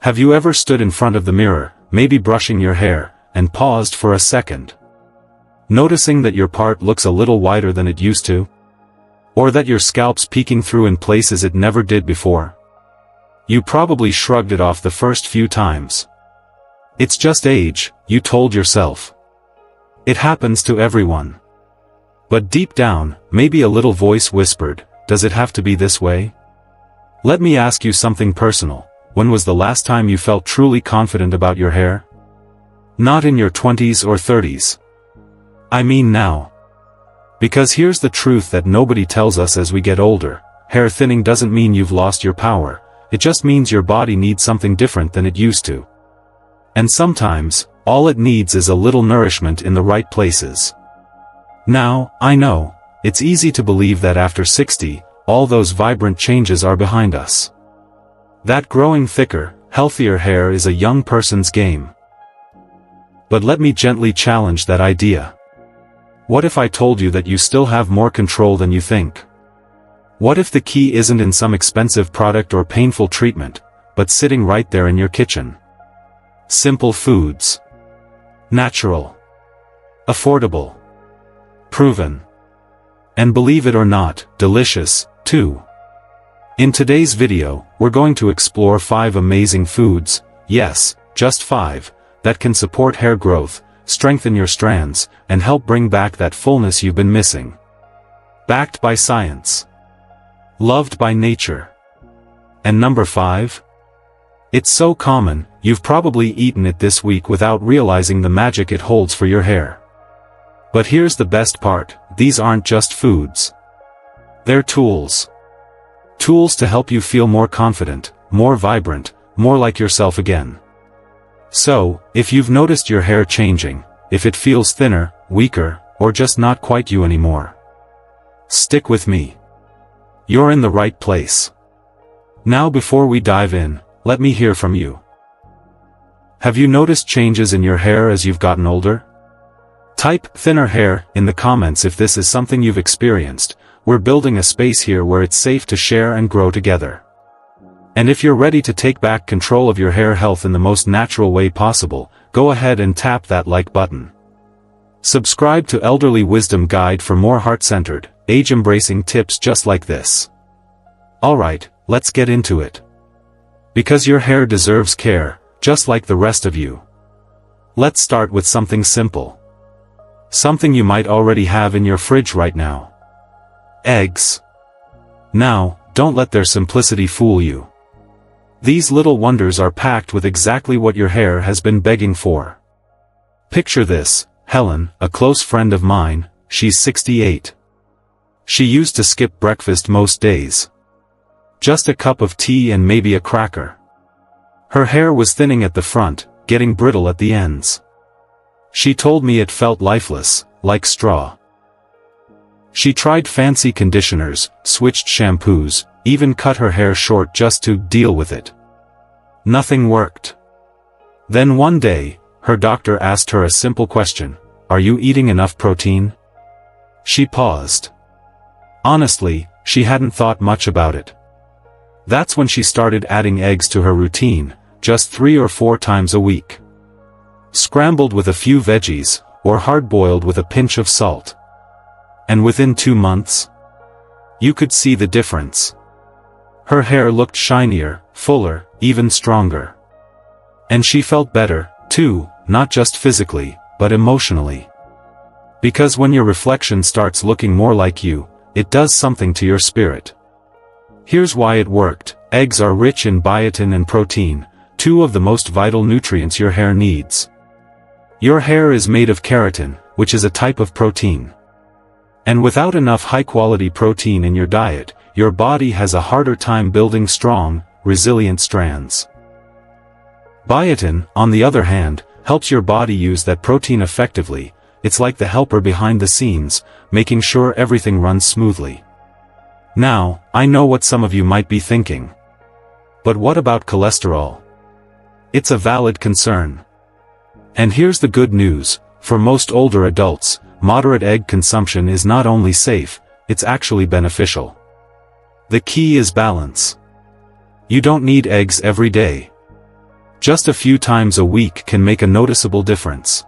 Have you ever stood in front of the mirror, maybe brushing your hair, and paused for a second? Noticing that your part looks a little wider than it used to? Or that your scalp's peeking through in places it never did before? You probably shrugged it off the first few times. It's just age, you told yourself. It happens to everyone. But deep down, maybe a little voice whispered, does it have to be this way? Let me ask you something personal. When was the last time you felt truly confident about your hair? Not in your 20s or 30s. I mean now. Because here's the truth that nobody tells us as we get older. Hair thinning doesn't mean you've lost your power. It just means your body needs something different than it used to. And sometimes, all it needs is a little nourishment in the right places. Now, I know, it's easy to believe that after 60, all those vibrant changes are behind us. That growing thicker, healthier hair is a young person's game. But let me gently challenge that idea. What if I told you that you still have more control than you think? What if the key isn't in some expensive product or painful treatment, but sitting right there in your kitchen? Simple foods. Natural. Affordable. Proven. And believe it or not, delicious, too. In today's video, we're going to explore 5 amazing foods, yes, just 5, that can support hair growth, strengthen your strands, and help bring back that fullness you've been missing. Backed by science. Loved by nature. And number 5? It's so common, you've probably eaten it this week without realizing the magic it holds for your hair. But here's the best part, these aren't just foods. They're tools. Tools to help you feel more confident, more vibrant, more like yourself again. So, if you've noticed your hair changing, if it feels thinner, weaker, or just not quite you anymore, stick with me. You're in the right place. Now before we dive in, let me hear from you. Have you noticed changes in your hair as you've gotten older? Type thinner hair in the comments if this is something you've experienced. We're building a space here where it's safe to share and grow together. And if you're ready to take back control of your hair health in the most natural way possible, go ahead and tap that like button. Subscribe to Elderly Wisdom Guide for more heart-centered, age-embracing tips just like this. Alright, let's get into it. Because your hair deserves care, just like the rest of you. Let's start with something simple. Something you might already have in your fridge right now. Eggs. Now, don't let their simplicity fool you. These little wonders are packed with exactly what your hair has been begging for. Picture this, Helen, a close friend of mine, she's 68. She used to skip breakfast most days. Just a cup of tea and maybe a cracker. Her hair was thinning at the front, getting brittle at the ends. She told me it felt lifeless, like straw. She tried fancy conditioners, switched shampoos, even cut her hair short just to deal with it. Nothing worked. Then one day, her doctor asked her a simple question, "Are you eating enough protein?" She paused. Honestly, she hadn't thought much about it. That's when she started adding eggs to her routine, just 3 or 4 times a week. Scrambled with a few veggies, or hard-boiled with a pinch of salt. And within 2 months, you could see the difference. Her hair looked shinier, fuller, even stronger. And she felt better, too, not just physically, but emotionally. Because when your reflection starts looking more like you, it does something to your spirit. Here's why it worked. Eggs are rich in biotin and protein, 2 of the most vital nutrients your hair needs. Your hair is made of keratin, which is a type of protein. And without enough high-quality protein in your diet, your body has a harder time building strong, resilient strands. Biotin, on the other hand, helps your body use that protein effectively. It's like the helper behind the scenes, making sure everything runs smoothly. Now, I know what some of you might be thinking. But what about cholesterol? It's a valid concern. And here's the good news, for most older adults, moderate egg consumption is not only safe, it's actually beneficial. The key is balance. You don't need eggs every day. Just a few times a week can make a noticeable difference.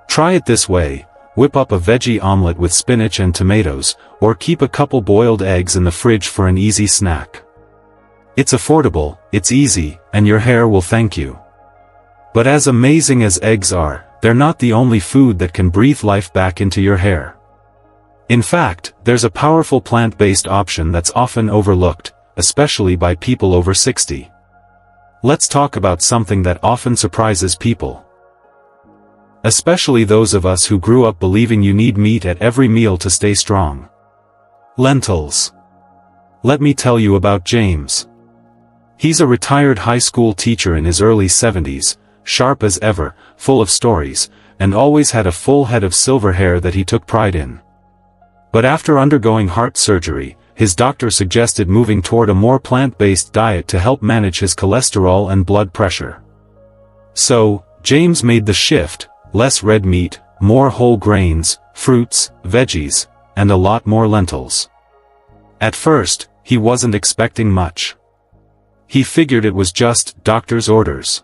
Try it this way: whip up a veggie omelet with spinach and tomatoes, or keep a couple boiled eggs in the fridge for an easy snack. It's affordable, it's easy, and your hair will thank you. But as amazing as eggs are, they're not the only food that can breathe life back into your hair. In fact, there's a powerful plant-based option that's often overlooked, especially by people over 60. Let's talk about something that often surprises people. Especially those of us who grew up believing you need meat at every meal to stay strong. Lentils. Let me tell you about James. He's a retired high school teacher in his early 70s, sharp as ever, full of stories, and always had a full head of silver hair that he took pride in. But after undergoing heart surgery, his doctor suggested moving toward a more plant-based diet to help manage his cholesterol and blood pressure. So, James made the shift: less red meat, more whole grains, fruits, veggies, and a lot more lentils. At first, he wasn't expecting much. He figured it was just doctor's orders.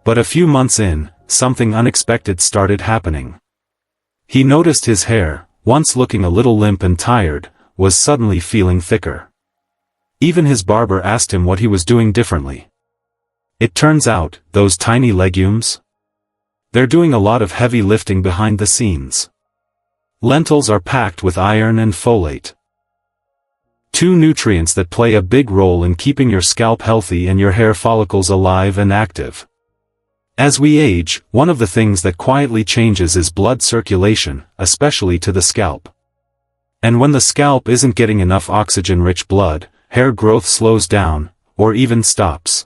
But a few months in, something unexpected started happening. He noticed his hair, once looking a little limp and tired, was suddenly feeling thicker. Even his barber asked him what he was doing differently. It turns out, those tiny legumes? They're doing a lot of heavy lifting behind the scenes. Lentils are packed with iron and folate. Two nutrients that play a big role in keeping your scalp healthy and your hair follicles alive and active. As we age, one of the things that quietly changes is blood circulation, especially to the scalp. And when the scalp isn't getting enough oxygen-rich blood, hair growth slows down, or even stops.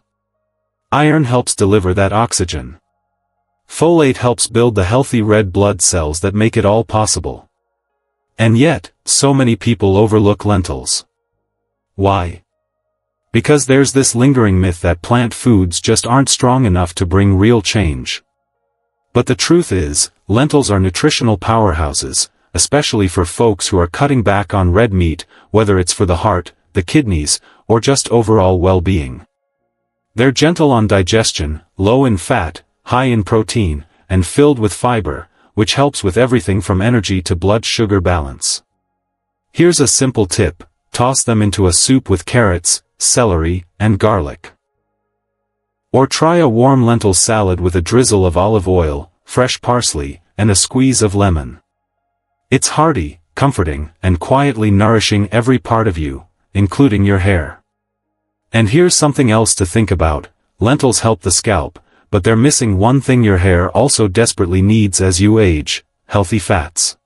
Iron helps deliver that oxygen. Folate helps build the healthy red blood cells that make it all possible. And yet, so many people overlook lentils. Why? Because there's this lingering myth that plant foods just aren't strong enough to bring real change. But the truth is, lentils are nutritional powerhouses, especially for folks who are cutting back on red meat, whether it's for the heart, the kidneys, or just overall well-being. They're gentle on digestion, low in fat, high in protein, and filled with fiber, which helps with everything from energy to blood sugar balance. Here's a simple tip: toss them into a soup with carrots, celery, and garlic. Or try a warm lentil salad with a drizzle of olive oil, fresh parsley, and a squeeze of lemon. It's hearty, comforting, and quietly nourishing every part of you, including your hair. And here's something else to think about: lentils help the scalp, but they're missing one thing your hair also desperately needs as you age: healthy fats.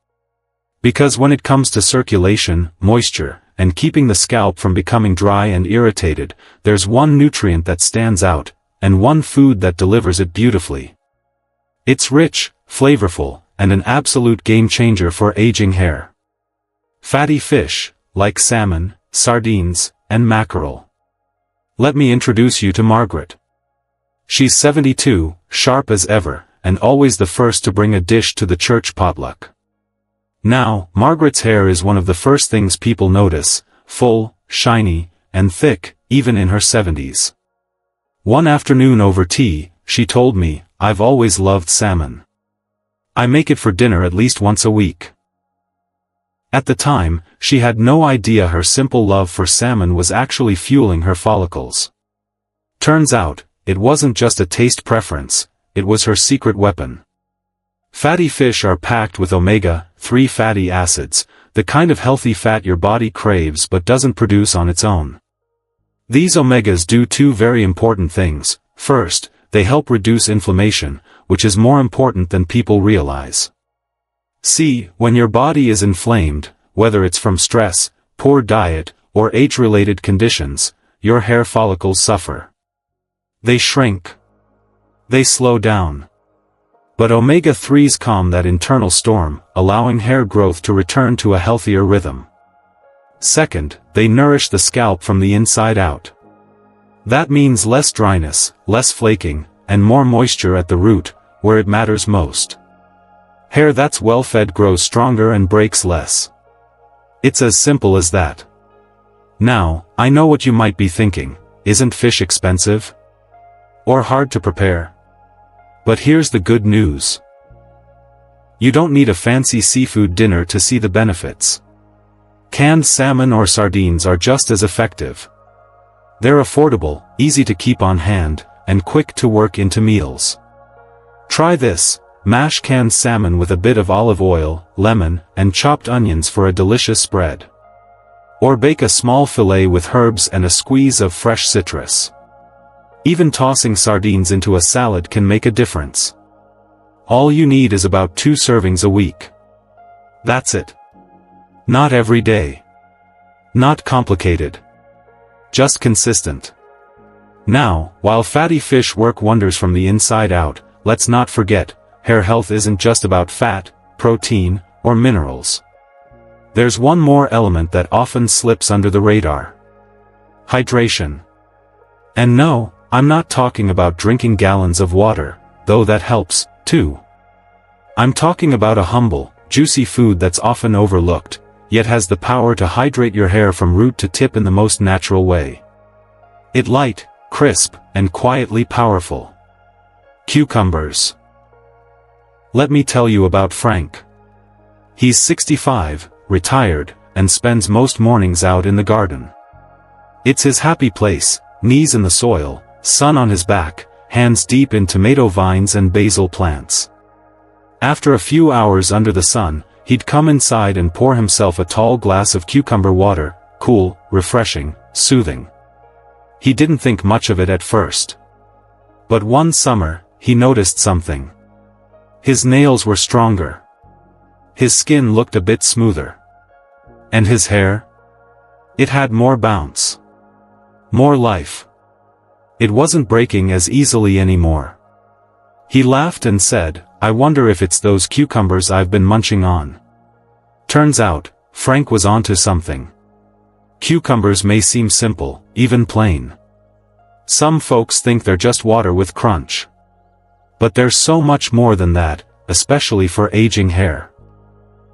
Because when it comes to circulation, moisture, and keeping the scalp from becoming dry and irritated, there's one nutrient that stands out, and one food that delivers it beautifully. It's rich, flavorful, and an absolute game-changer for aging hair. Fatty fish, like salmon, sardines, and mackerel. Let me introduce you to Margaret. She's 72, sharp as ever, and always the first to bring a dish to the church potluck. Now, Margaret's hair is one of the first things people notice: full, shiny, and thick, even in her 70s. One afternoon over tea, she told me, "I've always loved salmon. I make it for dinner at least once a week." At the time, she had no idea her simple love for salmon was actually fueling her follicles. Turns out, it wasn't just a taste preference, it was her secret weapon. Fatty fish are packed with omega-3 fatty acids, the kind of healthy fat your body craves but doesn't produce on its own. These omegas do two very important things. First, they help reduce inflammation, which is more important than people realize. See, when your body is inflamed, whether it's from stress, poor diet, or age-related conditions, your hair follicles suffer. They shrink. They slow down. But omega-3s calm that internal storm, allowing hair growth to return to a healthier rhythm. Second, they nourish the scalp from the inside out. That means less dryness, less flaking, and more moisture at the root, where it matters most. Hair that's well-fed grows stronger and breaks less. It's as simple as that. Now, I know what you might be thinking: isn't fish expensive? Or hard to prepare? But here's the good news. You don't need a fancy seafood dinner to see the benefits. Canned salmon or sardines are just as effective. They're affordable, easy to keep on hand, and quick to work into meals. Try this: mash canned salmon with a bit of olive oil, lemon, and chopped onions for a delicious spread. Or bake a small fillet with herbs and a squeeze of fresh citrus. Even tossing sardines into a salad can make a difference. All you need is about 2 servings a week. That's it. Not every day. Not complicated. Just consistent. Now, while fatty fish work wonders from the inside out, let's not forget, hair health isn't just about fat, protein, or minerals. There's one more element that often slips under the radar. Hydration. And no, I'm not talking about drinking gallons of water, though that helps, too. I'm talking about a humble, juicy food that's often overlooked, yet has the power to hydrate your hair from root to tip in the most natural way. It's light, crisp, and quietly powerful. Cucumbers. Let me tell you about Frank. He's 65, retired, and spends most mornings out in the garden. It's his happy place, knees in the soil, sun on his back, hands deep in tomato vines and basil plants. After a few hours under the sun, he'd come inside and pour himself a tall glass of cucumber water, cool, refreshing, soothing. He didn't think much of it at first. But one summer, he noticed something. His nails were stronger. His skin looked a bit smoother. And his hair? It had more bounce. More life. It wasn't breaking as easily anymore. He laughed and said, "I wonder if it's those cucumbers I've been munching on." Turns out, Frank was onto something. Cucumbers may seem simple, even plain. Some folks think they're just water with crunch. But there's so much more than that, especially for aging hair.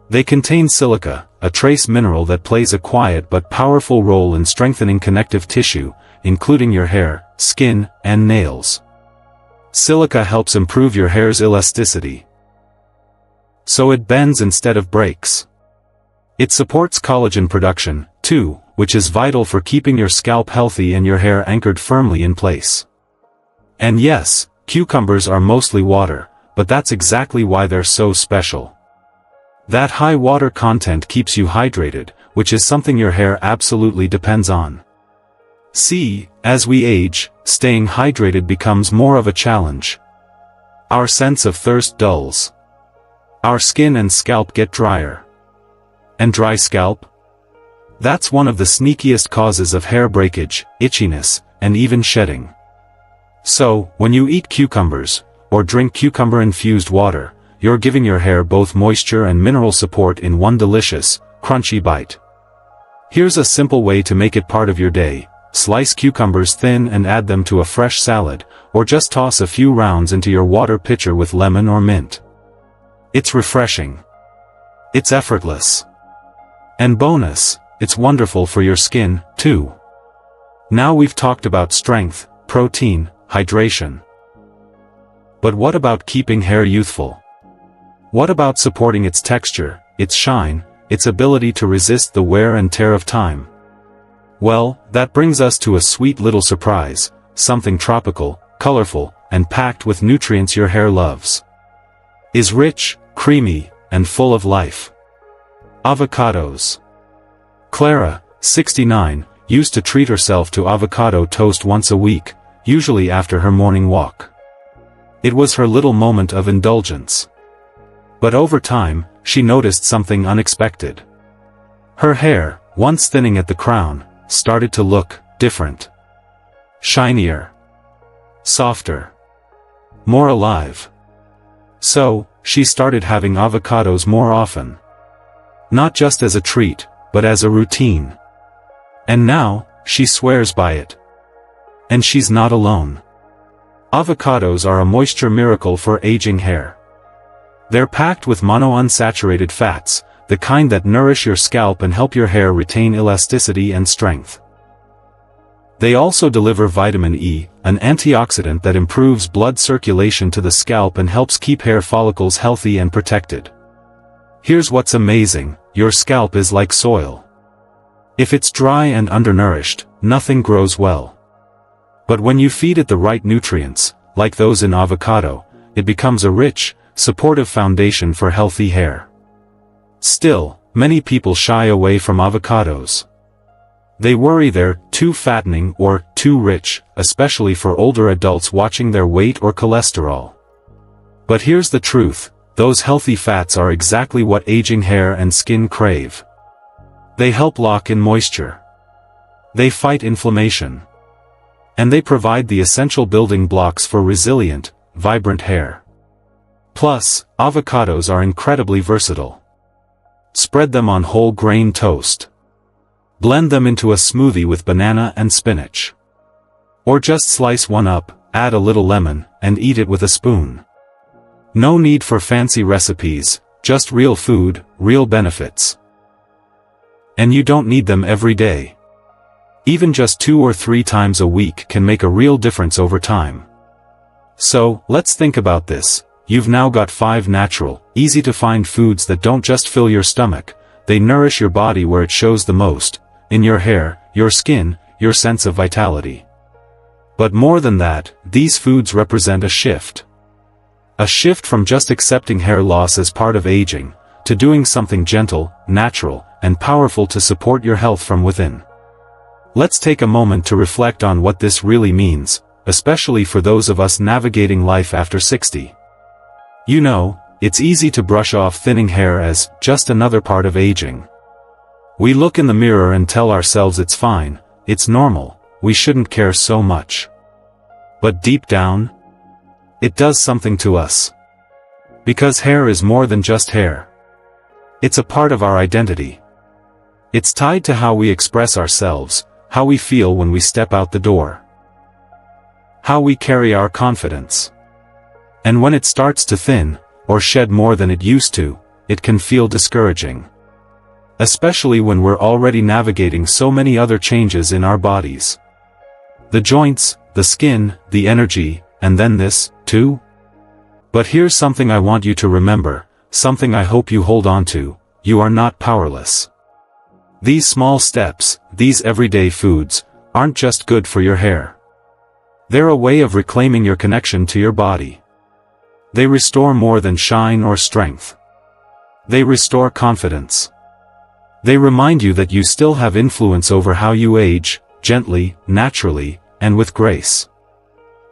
They contain silica, a trace mineral that plays a quiet but powerful role in strengthening connective tissue, including your hair, skin, and nails. Silica helps improve your hair's elasticity, so it bends instead of breaks. It supports collagen production, too, which is vital for keeping your scalp healthy and your hair anchored firmly in place. And yes, cucumbers are mostly water, but that's exactly why they're so special. That high water content keeps you hydrated, which is something your hair absolutely depends on. See, as we age, staying hydrated becomes more of a challenge. Our sense of thirst dulls. Our skin and scalp get drier. And dry scalp? That's one of the sneakiest causes of hair breakage, itchiness, and even shedding. So, when you eat cucumbers, or drink cucumber-infused water, you're giving your hair both moisture and mineral support in one delicious, crunchy bite. Here's a simple way to make it part of your day. Slice cucumbers thin and add them to a fresh salad, or just toss a few rounds into your water pitcher with lemon or mint. It's refreshing. It's effortless. And bonus, it's wonderful for your skin, too. Now we've talked about strength, protein, hydration. But what about keeping hair youthful? What about supporting its texture, its shine, its ability to resist the wear and tear of time? Well, that brings us to a sweet little surprise, something tropical, colorful, and packed with nutrients your hair loves. Is rich, creamy, and full of life. Avocados. Clara, 69, used to treat herself to avocado toast once a week, usually after her morning walk. It was her little moment of indulgence. But over time, she noticed something unexpected. Her hair, once thinning at the crown, started to look different. Shinier. Softer. More alive. So, she started having avocados more often. Not just as a treat, but as a routine. And now, she swears by it. And she's not alone. Avocados are a moisture miracle for aging hair. They're packed with monounsaturated fats, the kind that nourish your scalp and help your hair retain elasticity and strength. They also deliver vitamin E, an antioxidant that improves blood circulation to the scalp and helps keep hair follicles healthy and protected. Here's what's amazing: your scalp is like soil. If it's dry and undernourished, nothing grows well. But when you feed it the right nutrients, like those in avocado, it becomes a rich, supportive foundation for healthy hair. Still, many people shy away from avocados. They worry they're too fattening or too rich, especially for older adults watching their weight or cholesterol. But here's the truth: those healthy fats are exactly what aging hair and skin crave. They help lock in moisture. They fight inflammation. And they provide the essential building blocks for resilient, vibrant hair. Plus, avocados are incredibly versatile. Spread them on whole grain toast. Blend them into a smoothie with banana and spinach. Or just slice one up, add a little lemon, and eat it with a spoon. No need for fancy recipes, just real food, real benefits. And you don't need them every day. Even just 2 or 3 times a week can make a real difference over time. So, let's think about this. You've now got 5 natural, easy-to-find foods that don't just fill your stomach, they nourish your body where it shows the most, in your hair, your skin, your sense of vitality. But more than that, these foods represent a shift. A shift from just accepting hair loss as part of aging, to doing something gentle, natural, and powerful to support your health from within. Let's take a moment to reflect on what this really means, especially for those of us navigating life after 60. You know, it's easy to brush off thinning hair as just another part of aging. We look in the mirror and tell ourselves it's fine, it's normal, we shouldn't care so much. But deep down, it does something to us. Because hair is more than just hair. It's a part of our identity. It's tied to how we express ourselves, how we feel when we step out the door. How we carry our confidence. And when it starts to thin, or shed more than it used to, it can feel discouraging. Especially when we're already navigating so many other changes in our bodies. The joints, the skin, the energy, and then this, too? But here's something I want you to remember, something I hope you hold on to: you are not powerless. These small steps, these everyday foods, aren't just good for your hair. They're a way of reclaiming your connection to your body. They restore more than shine or strength. They restore confidence. They remind you that you still have influence over how you age, gently, naturally, and with grace.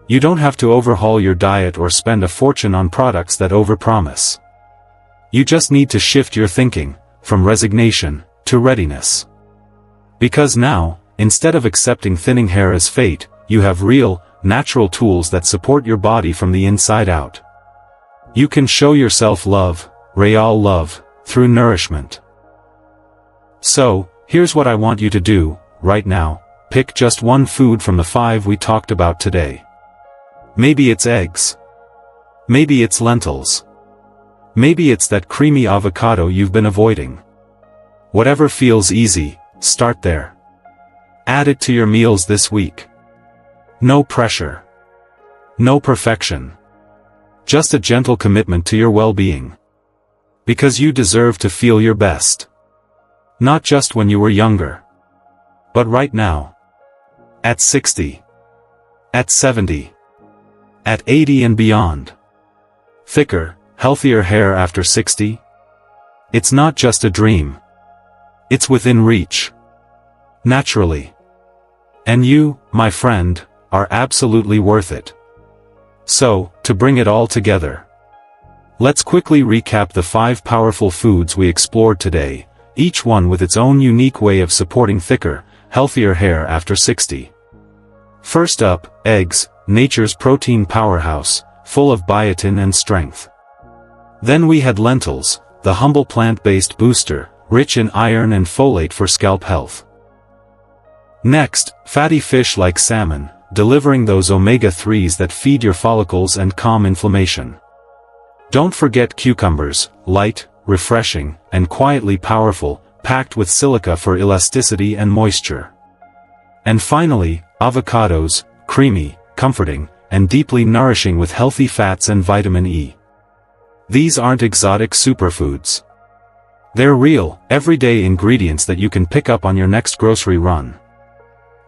You don't have to overhaul your diet or spend a fortune on products that overpromise. You just need to shift your thinking, from resignation to readiness. Because now, instead of accepting thinning hair as fate, you have real, natural tools that support your body from the inside out. You can show yourself love, real love, through nourishment. So, here's what I want you to do, right now: pick just one food from the 5 we talked about today. Maybe it's eggs. Maybe it's lentils. Maybe it's that creamy avocado you've been avoiding. Whatever feels easy, start there. Add it to your meals this week. No pressure. No perfection. Just a gentle commitment to your well-being. Because you deserve to feel your best. Not just when you were younger. But right now. At 60. At 70. At 80 and beyond. Thicker, healthier hair after 60? It's not just a dream. It's within reach. Naturally. And you, my friend, are absolutely worth it. So, to bring it all together, let's quickly recap the 5 powerful foods we explored today, each one with its own unique way of supporting thicker, healthier hair after 60. First up, eggs, nature's protein powerhouse, full of biotin and strength. Then we had lentils, the humble plant-based booster, rich in iron and folate for scalp health. Next, fatty fish like salmon, delivering those omega-3s that feed your follicles and calm inflammation. Don't forget cucumbers, light, refreshing, and quietly powerful, packed with silica for elasticity and moisture. And finally, avocados, creamy, comforting, and deeply nourishing with healthy fats and vitamin E. These aren't exotic superfoods. They're real, everyday ingredients that you can pick up on your next grocery run.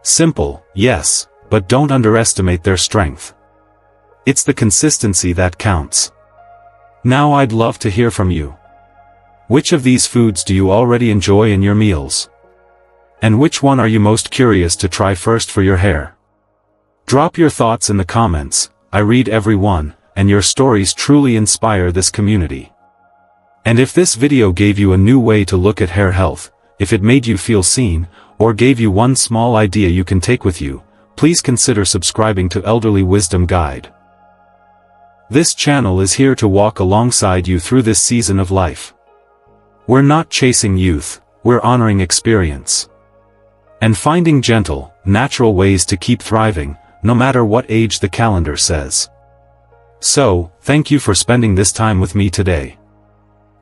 Simple, yes, but don't underestimate their strength. It's the consistency that counts. Now I'd love to hear from you. Which of these foods do you already enjoy in your meals? And which one are you most curious to try first for your hair? Drop your thoughts in the comments. I read every one, and your stories truly inspire this community. And if this video gave you a new way to look at hair health, if it made you feel seen, or gave you one small idea you can take with you, please consider subscribing to Elderly Wisdom Guide. This channel is here to walk alongside you through this season of life. We're not chasing youth, we're honoring experience. And finding gentle, natural ways to keep thriving, no matter what age the calendar says. So, thank you for spending this time with me today.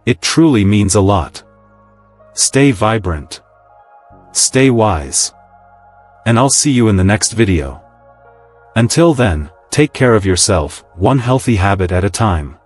It truly means a lot. Stay vibrant. Stay wise. And I'll see you in the next video. Until then, take care of yourself, one healthy habit at a time.